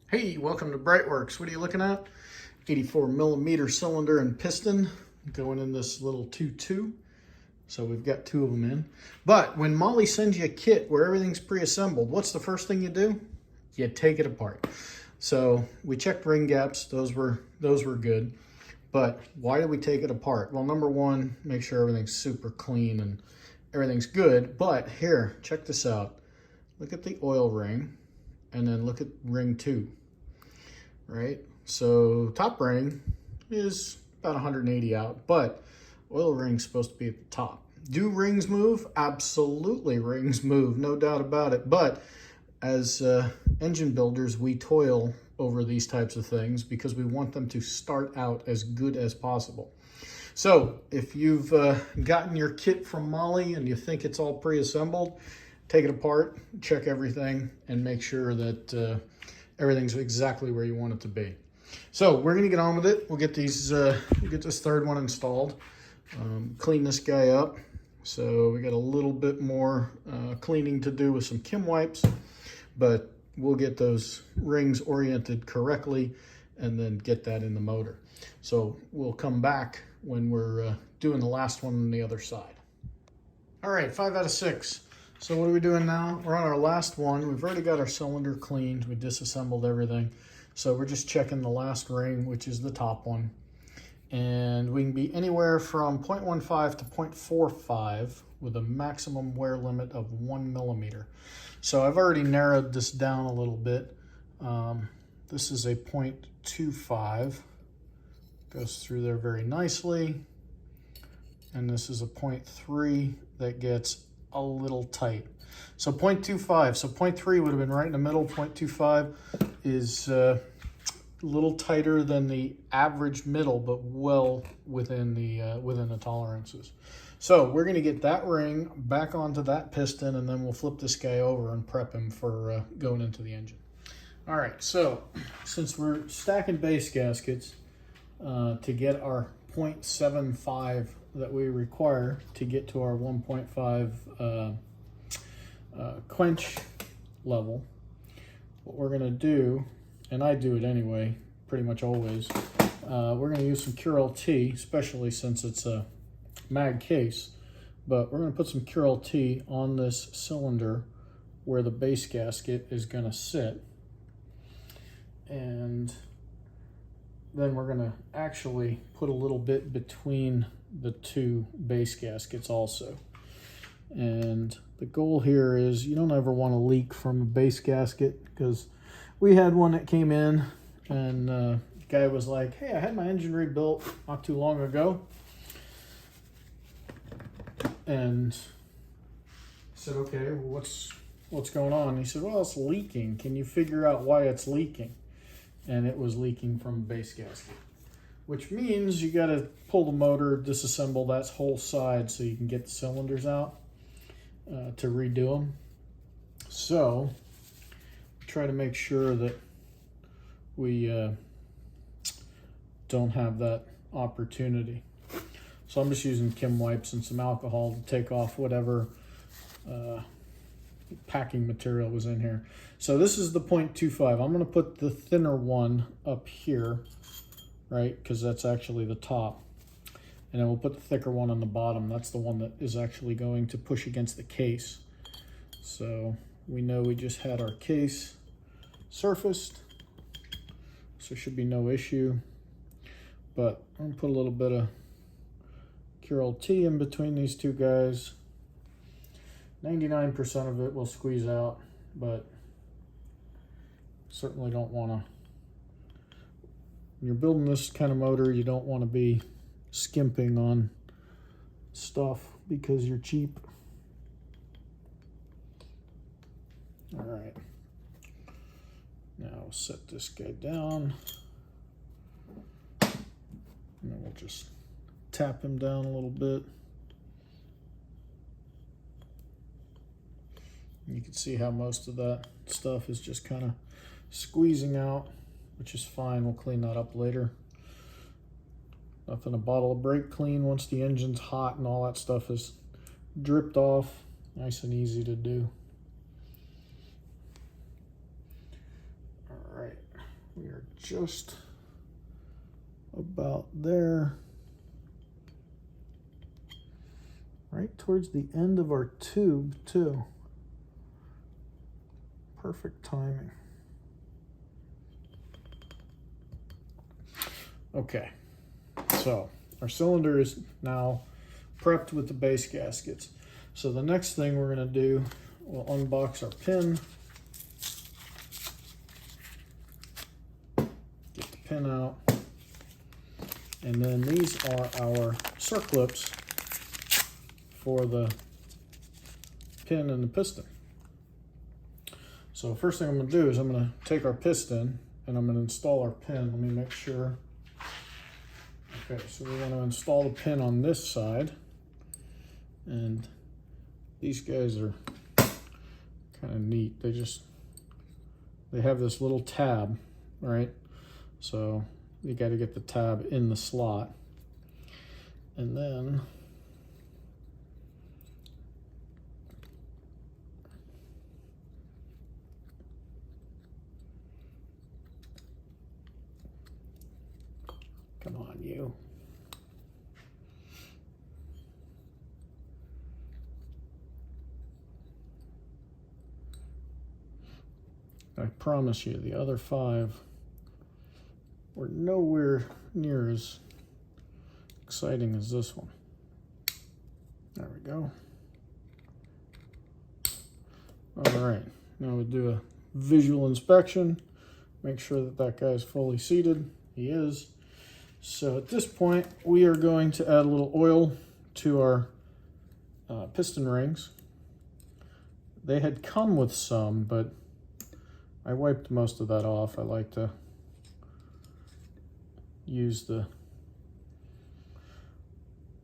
Hey, welcome to BreitWerks. What are you looking at? 84 millimeter cylinder and piston going in this little 2.2. So we've got two of them in. But when Mahle sends you a kit where everything's pre-assembled, what's the first thing you do? You take it apart. So we checked ring gaps. Those were good. But why do we take it apart? Well, number one, make sure everything's super clean and everything's good. But here, check this out. Look at the oil ring. And then look at ring 2, right? So top ring is about 180 out, but oil ring's supposed to be at the top. Do rings move? Absolutely, rings move, no doubt about it. But as engine builders, we toil over these types of things because we want them to start out as good as possible. So if you've gotten your kit from Mahle and you think it's all pre-assembled, take it apart, check everything, and make sure that everything's exactly where you want it to be. So we're gonna get on with it. We'll get these, we'll get this third one installed. Clean this guy up. So we got a little bit more cleaning to do with some Kim wipes, but we'll get those rings oriented correctly and then get that in the motor. So we'll come back when we're doing the last one on the other side. All right, 5 out of 6. So what are we doing now? We're on our last one. We've already got our cylinder cleaned. We disassembled everything. So we're just checking the last ring, which is the top one. And we can be anywhere from 0.15 to 0.45 with a maximum wear limit of 1 millimeter. So I've already narrowed this down a little bit. This is a 0.25. Goes through there very nicely. And this is a 0.3 that gets a little tight. So 0.25, so 0.3 would have been right in the middle. 0.25 is a little tighter than the average middle, but well within the tolerances. So we're going to get that ring back onto that piston, and then we'll flip this guy over and prep him for going into the engine. All right, so since we're stacking base gaskets to get our 0.75 that we require to get to our 1.5 quench level, what we're going to do, and I do it anyway, pretty much always, we're going to use some Cure-LT, especially since it's a mag case, but we're going to put some Cure-LT on this cylinder where the base gasket is going to sit, and then we're going to actually put a little bit between the two base gaskets also. And the goal here is you don't ever want to leak from a base gasket, because we had one that came in and the guy was like, hey, I had my engine rebuilt not too long ago. And I said, okay, well, what's going on? He said, well, it's leaking. Can you figure out why it's leaking? And it was leaking from a base gasket, which means you got to pull the motor, disassemble that whole side so you can get the cylinders out to redo them. So try to make sure that we don't have that opportunity. So I'm just using Kim wipes and some alcohol to take off whatever packing material was in here. So this is the 0.25. I'm going to put the thinner one up here, right? Because that's actually the top. And then we'll put the thicker one on the bottom. That's the one that is actually going to push against the case. So we know we just had our case surfaced, so should be no issue. But I'm going to put a little bit of Cure-LT in between these two guys. 99% of it will squeeze out, but certainly don't want to. When you're building this kind of motor, you don't want to be skimping on stuff because you're cheap. All right. Now we'll set this guy down. And then we'll just tap him down a little bit. You can see how most of that stuff is just kind of squeezing out, which is fine. We'll clean that up later. Nothing a bottle of brake clean once the engine's hot and all that stuff is dripped off. Nice and easy to do. All right. just about there. Right towards the end of our tube too. Perfect timing. Okay, so our cylinder is now prepped with the base gaskets. So the next thing we're going to do, we'll unbox our pin. Get the pin out. And then these are our circlips for the pin and the piston. So first thing I'm going to do is I'm going to take our piston and I'm going to install our pin. Let me make sure. Okay, so we want to install the pin on this side. And these guys are kind of neat. They have this little tab, right? So you got to get the tab in the slot. And then come on, you. I promise you, the other 5 were nowhere near as exciting as this one. There we go. All right, now we'll do a visual inspection. Make sure that that guy's fully seated. He is. So at this point, we are going to add a little oil to our piston rings. They had come with some, but I wiped most of that off. I like to use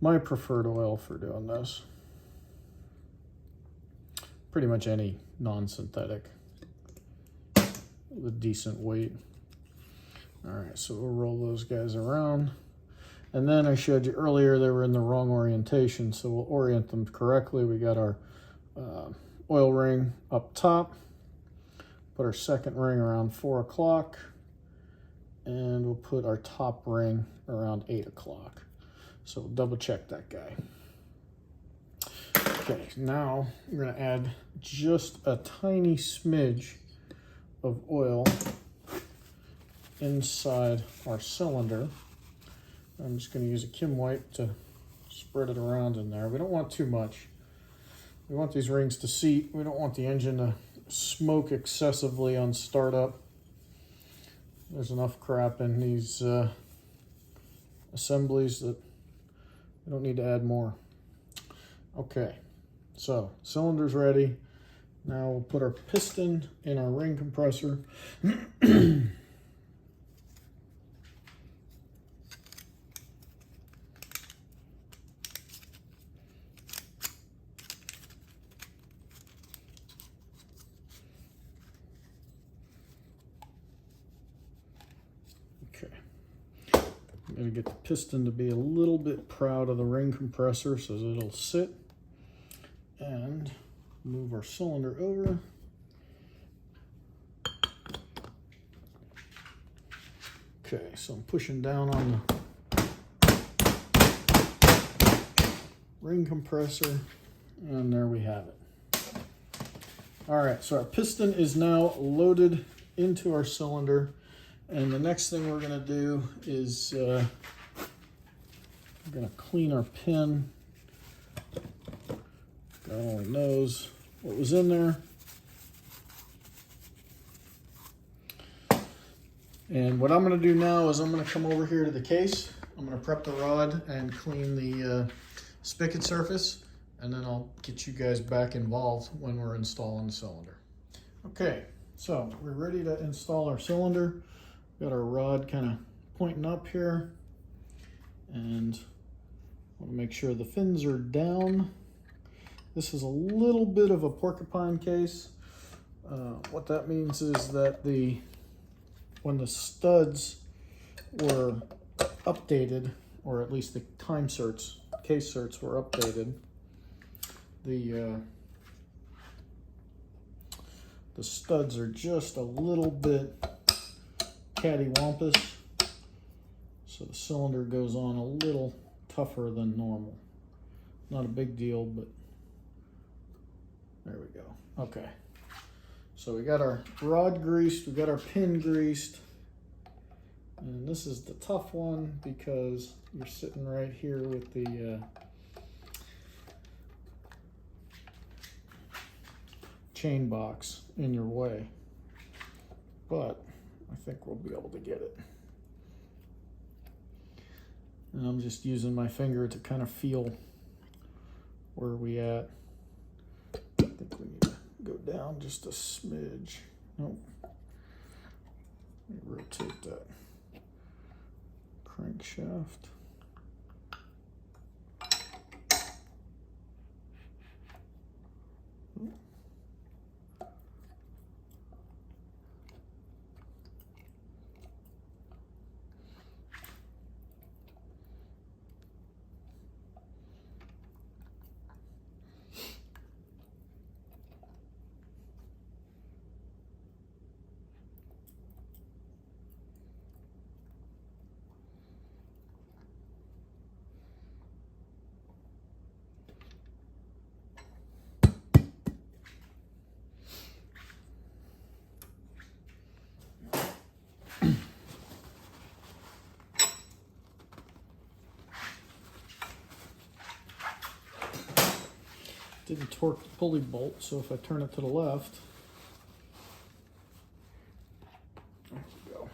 my preferred oil for doing this. Pretty much any non-synthetic with decent weight. All right, so we'll roll those guys around. And then I showed you earlier they were in the wrong orientation, so we'll orient them correctly. We got our oil ring up top. Put our second ring around 4 o'clock. And we'll put our top ring around 8 o'clock. So we'll double check that guy. Okay, now we're gonna add just a tiny smidge of oil inside our cylinder. I'm just going to use a Kim wipe to spread it around in there. We don't want too much. We want these rings to seat. We don't want the engine to smoke excessively on startup. There's enough crap in these assemblies that we don't need to add more. Okay, so cylinder's ready. Now we'll put our piston in our ring compressor. Okay, I'm going to get the piston to be a little bit proud of the ring compressor so that it'll sit, and move our cylinder over. Okay, so I'm pushing down on the ring compressor, and there we have it. All right, so our piston is now loaded into our cylinder. And the next thing we're going to do is we're going to clean our pin. God only knows what was in there. And what I'm going to do now is I'm going to come over here to the case. I'm going to prep the rod and clean the spigot surface, and then I'll get you guys back involved when we're installing the cylinder. Okay, so we're ready to install our cylinder. Got our rod kind of pointing up here, and want to make sure the fins are down. This is a little bit of a porcupine case. What that means is that when the studs were updated, or at least the case certs were updated, the studs are just a little bit cattywampus. So the cylinder goes on a little tougher than normal. Not a big deal, but there we go. Okay. So we got our rod greased, we got our pin greased. And this is the tough one because you're sitting right here with the chain box in your way. But I think we'll be able to get it. And I'm just using my finger to kind of feel where we at. I think we need to go down just a smidge. Nope. Let me rotate that crankshaft. Didn't torque the pulley bolt, so if I turn it to the left, there we go.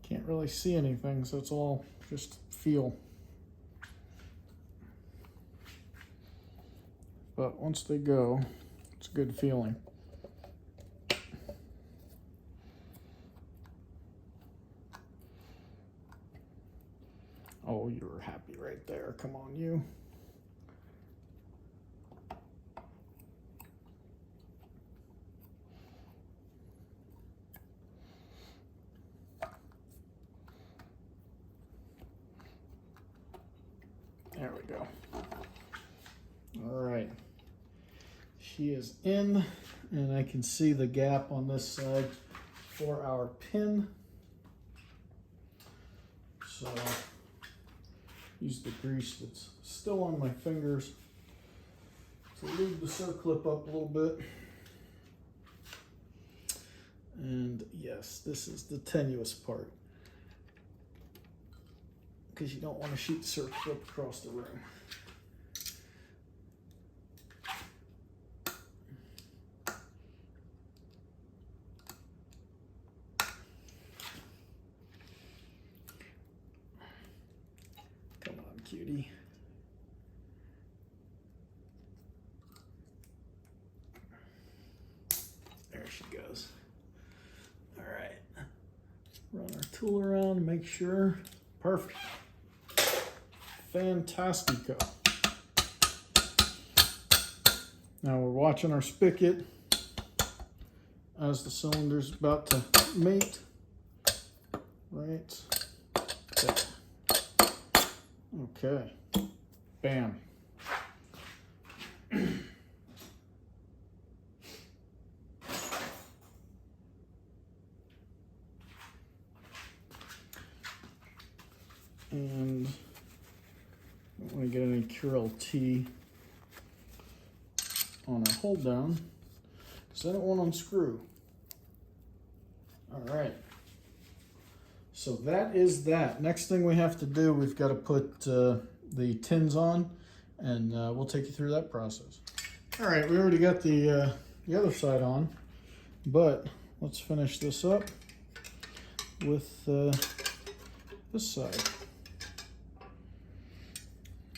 Can't really see anything, so it's all just feel. But once they go, it's a good feeling. Oh, you were happy right there. Come on, you. There we go. All right. She is in, and I can see the gap on this side for our pin. So use the grease that's still on my fingers to lube the circlip up a little bit. And yes, this is the tenuous part, because you don't want to shoot the circlip across the room. Come on, cutie. There she goes. All right. Run our tool around, make sure. Perfect. Fantastico. Now we're watching our spigot as the cylinder's about to mate. Right there. Okay. Bam. And I don't want to get any Curl T on our hold down because I don't want to unscrew. All right. So that is that. Next thing we have to do, we've got to put the tins on, and we'll take you through that process. All right, we already got the other side on, but let's finish this up with this side.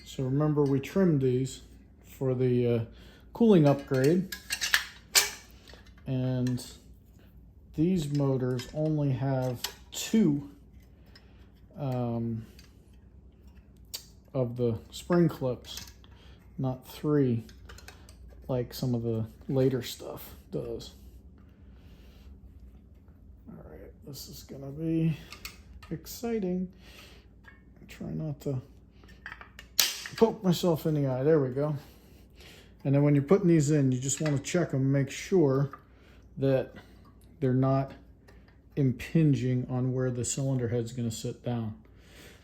So remember, we trimmed these for the cooling upgrade, and these motors only have 2 of the spring clips, not 3 like some of the later stuff does. All right, this is gonna be exciting. Try not to poke myself in the eye. There we go. And then when you're putting these in, you just want to check them, make sure that they're not impinging on where the cylinder head's going to sit down.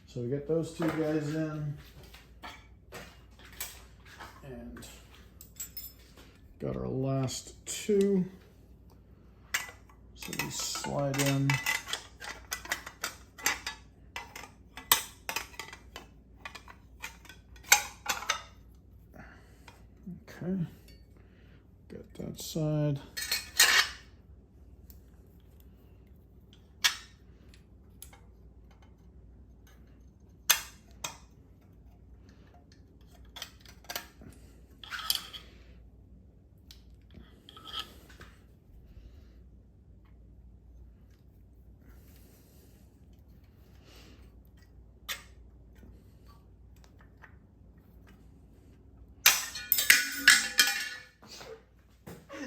So we get those 2 guys in, and got our last 2. So we slide in. Okay, got that side.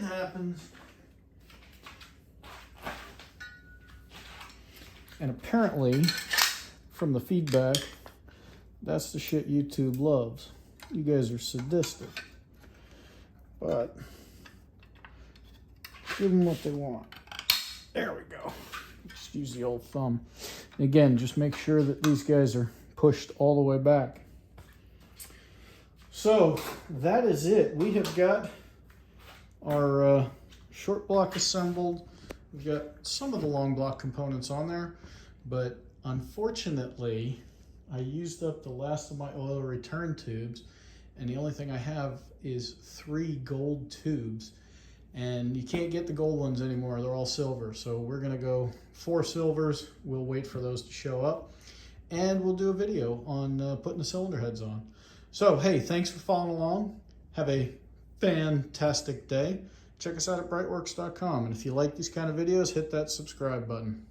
Happens. And apparently, from the feedback, that's the shit YouTube loves. You guys are sadistic. But give them what they want. There we go. Just use the old thumb. Again, just make sure that these guys are pushed all the way back. So that is it. We have got our short block assembled. We've got some of the long block components on there, but unfortunately I used up the last of my oil return tubes, and the only thing I have is 3 gold tubes, and you can't get the gold ones anymore. They're all silver. So we're gonna go 4 silvers. We'll wait for those to show up, and we'll do a video on putting the cylinder heads on. So hey, thanks for following along. Have a fantastic day. Check us out at BreitWerks.com. And if you like these kind of videos, hit that subscribe button.